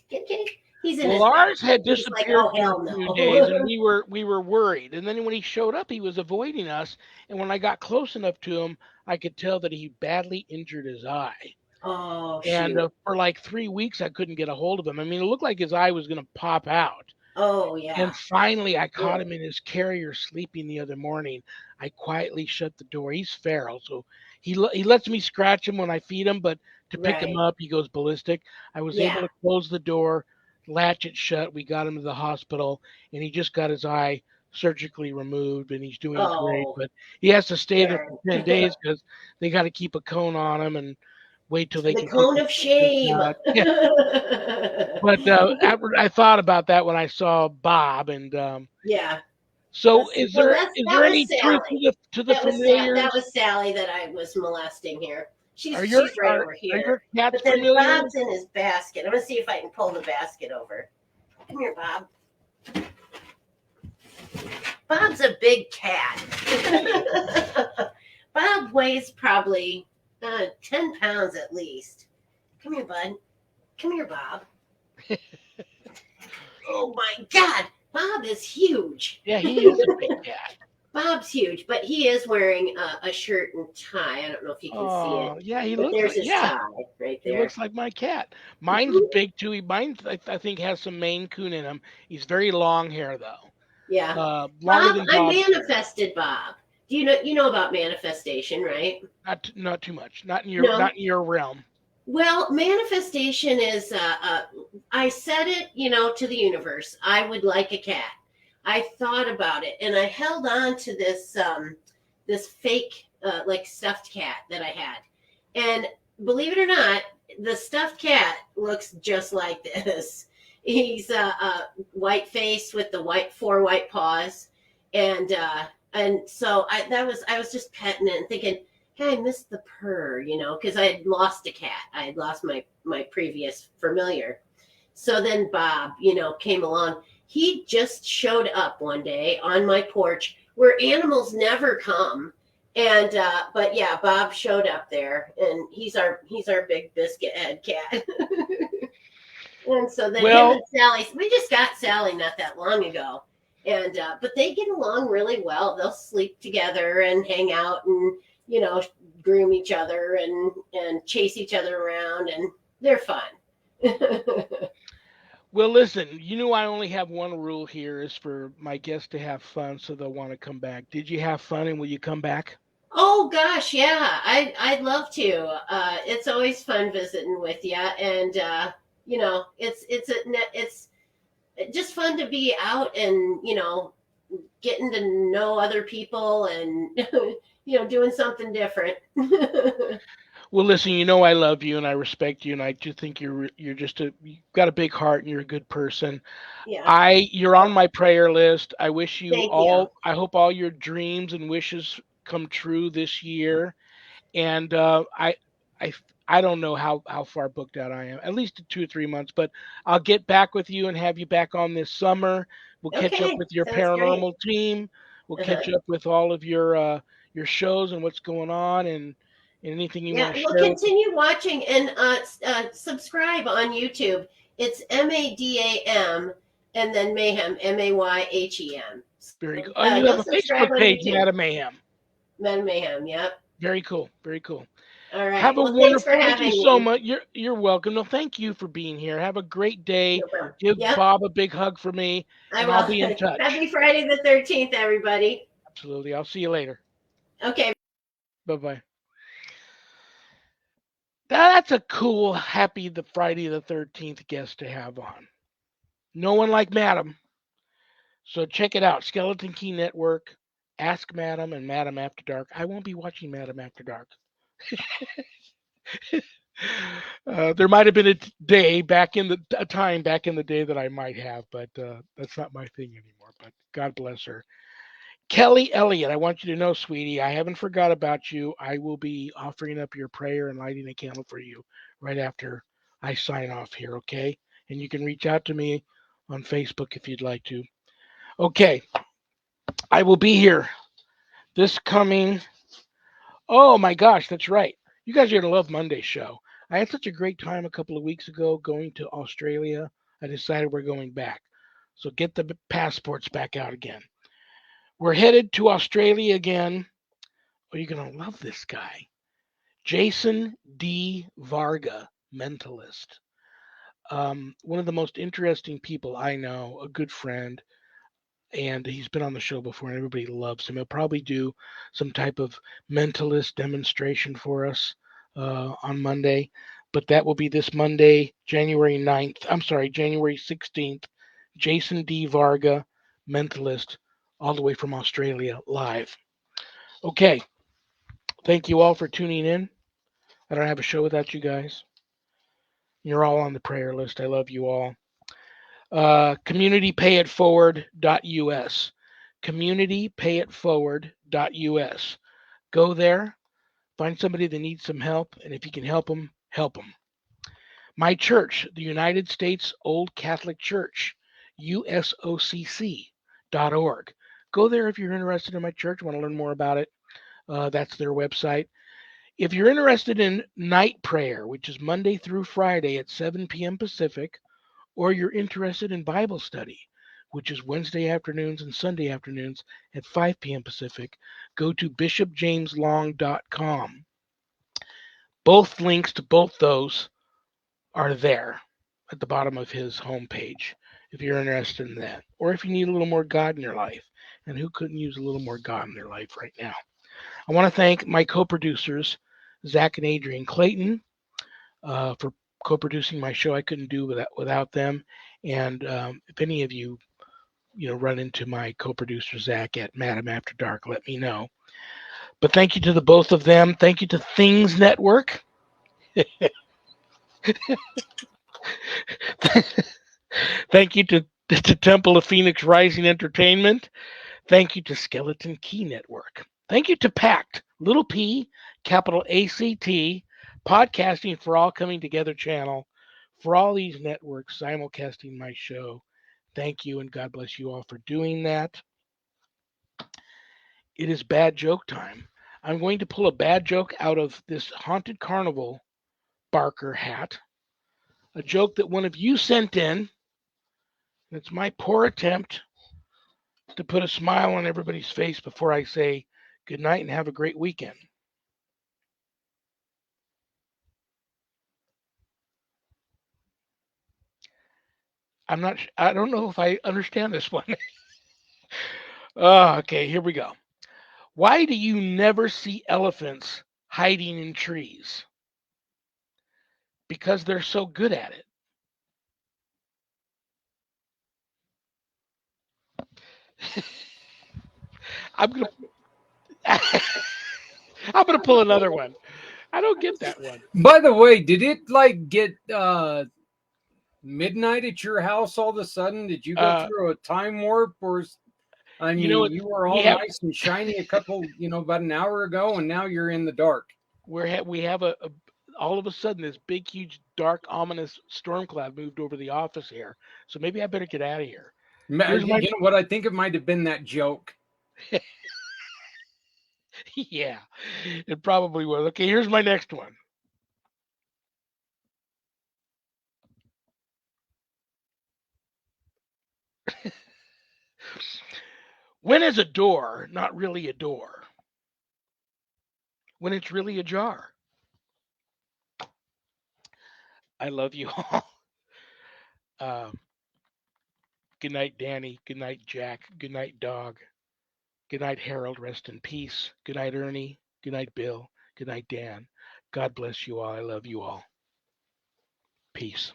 get kitty. He's in Well, his ours basket. had He's like, disappeared oh for a hell few days, and no. we were worried. And then when he showed up, he was avoiding us. And when I got close enough to him, I could tell that he badly injured his eye. Oh And shoot. for like 3 weeks, I couldn't get a hold of him. I mean, it looked like his eye was going to pop out. Oh And yeah. finally, I caught Ugh. him in his carrier sleeping the other morning. I quietly shut the door. He's feral, so he lets me scratch him when I feed him, but to pick him Right. up, he goes ballistic. I was able Yeah. to close the door, latch it shut. We got him to the hospital, and he just got his eye surgically removed, and he's doing great. Oh, But he has to stay there good. for 10 days because they got to keep a cone on him and wait till they The can take cone the of stitches shame. out. Yeah. But I thought about that when I saw Bob, and Yeah. so, Let's see. Well, is that there was any truth Sally. to the That familiars? was Sally that I was molesting here. Are your She's right over are your here. cats But then familiars? Bob's in his basket. I'm gonna see if I can pull the basket over. Come here, Bob. Bob's a big cat. Bob weighs probably 10 pounds at least. Come here, bud. Come here, Bob. Oh my God, Bob is huge. Yeah, he is a big cat. Bob's huge, but he is wearing a shirt and tie. I don't know if you can see it, Oh, yeah, but there's his yeah, tie right he there. looks like my cat. Mine's big too. Mine, I think, has some Maine Coon in him. He's very long hair though, Yeah, longer Bob. than I Bob's hair. manifested Bob. Do you know about manifestation, right? Not too much. No. Not in your realm. Well, manifestation is I said it, to the universe. I would like a cat. I thought about it, and I held on to this fake like stuffed cat that I had, and believe it or not, the stuffed cat looks just like this. He's white face with the four white paws, and so I was just petting it and thinking, hey, I missed the purr, because I had lost a cat. I had lost my previous familiar. So then Bob, came along. He just showed up one day on my porch where animals never come. And but yeah, Bob showed up there, and he's our big biscuit head cat. And so then him and Well, Sally, we just got Sally not that long ago, and but they get along really well. They'll sleep together and hang out, and you know groom each other and chase each other around, and they're fun. well, listen, I only have one rule here is for my guests to have fun so they'll want to come back. Did you have fun and will you come back? Oh gosh, yeah, I'd love to. It's always fun visiting with you, and it's just fun to be out and getting to know other people and doing something different. Well, listen, I love you and I respect you and I do think you're just you've got a big heart and you're a good person. Yeah. You're on Well, my prayer list. I wish you thank you. all I hope all your dreams and wishes come true this year. And I I don't know how far booked out I am. At least 2 or 3 months, but I'll get back with you and have you back on this summer. We'll catch up Okay, with your sounds great. paranormal team. We'll Uh-huh. catch up with all of your shows and what's going on and anything you want Yeah, to well, share with us. continue watching and subscribe on YouTube. It's MADAM and then Mayhem, MAYHEM. Very So good. And you go have a subscribe Facebook on page, YouTube. Madam Mayhem. Men Mayhem, yep. Very cool. Very cool. All right. Have a Well, thanks wonderful. for Thank you having so me. much. You're welcome. No, thank you for being here. Have a great day. No problem. Give Yep, Bob a big hug for me, I and I'll will. be in touch. Happy Friday the 13th, everybody. Absolutely. I'll see you later. Okay. Bye bye. That's a cool, happy the Friday the 13th guest to have on. No one like Madam. So check it out. Skeleton Key Network. Ask Madam and Madam After Dark. I won't be watching Madam After Dark. There might have been a time back in the day that I might have, but that's not my thing anymore. But God bless her. Kelly Elliott, I want you to know, sweetie, I haven't forgot about you. I will be offering up your prayer and lighting a candle for you right after I sign off here, okay? And you can reach out to me on Facebook if you'd like to. Okay, I will be here this coming. Oh my gosh, that's right. You guys are going to love Monday's show. I had such a great time a couple of weeks ago going to Australia. I decided we're going back. So get the passports back out again. We're headed to Australia again. Oh, you're going to love this guy. Jason D. Varga, mentalist. One of the most interesting people I know, a good friend, and he's been on the show before, and everybody loves him. He'll probably do some type of mentalist demonstration for us on Monday, but that will be this Monday, January 9th. I'm sorry, January 16th. Jason D. Varga, mentalist, all the way from Australia, live. Okay, thank you all for tuning in. I don't have a show without you guys. You're all on the prayer list. I love you all. Communitypayitforward.us. Communitypayitforward.us. Go there, find somebody that needs some help, and if you can help them, help them. My church, the United States Old Catholic Church, usocc.org. Go there if you're interested in my church, want to learn more about it. That's their website. If you're interested in night prayer, which is Monday through Friday at 7 p.m. Pacific, or you're interested in Bible study, which is Wednesday afternoons and Sunday afternoons at 5 p.m. Pacific, go to bishopjameslong.com. Both links to both those are there at the bottom of his homepage if you're interested in that, or if you need a little more God in your life. And who couldn't use a little more God in their life right now? I want to thank my co producers, Zach and Adrian Clayton, for co-producing my show. I couldn't do without them. And if any of you run into my co-producer Zach at Madam After Dark, let me know. But thank you to the both of them. Thank you to Things Network. Thank you to Temple of Phoenix Rising Entertainment. Thank you to Skeleton Key Network. Thank you to PACT, little p, capital ACT, Podcasting for All Coming Together channel, for all these networks simulcasting my show. Thank you, and God bless you all for doing that. It is bad joke time. I'm going to pull a bad joke out of this Haunted Carnival Barker hat, a joke that one of you sent in. It's my poor attempt to put a smile on everybody's face before I say good night and have a great weekend. I don't know if I understand this one. Okay, here we go. Why do you never see elephants hiding in trees? Because they're so good at it. I'm gonna I'm gonna pull another one. I don't get that one. By the way, did it like get midnight at your house all of a sudden? Did you go Uh, through a time warp, or I you know mean, what? you were We all have nice and shiny a couple, about an hour ago, and now you're in the dark. we have a all of a sudden this big, huge, dark, ominous storm cloud moved over the office here. So maybe I better get out of here. Here's my You know what? I think it might have been that joke. yeah, it probably was. Okay, here's my next one. When is a door not really a door? When it's really ajar. I love you all. Um, good night, Danny. Good night, Jack. Good night, Dog. Good night, Harold. Rest in peace. Good night, Ernie. Good night, Bill. Good night, Dan. God bless you all. I love you all. Peace.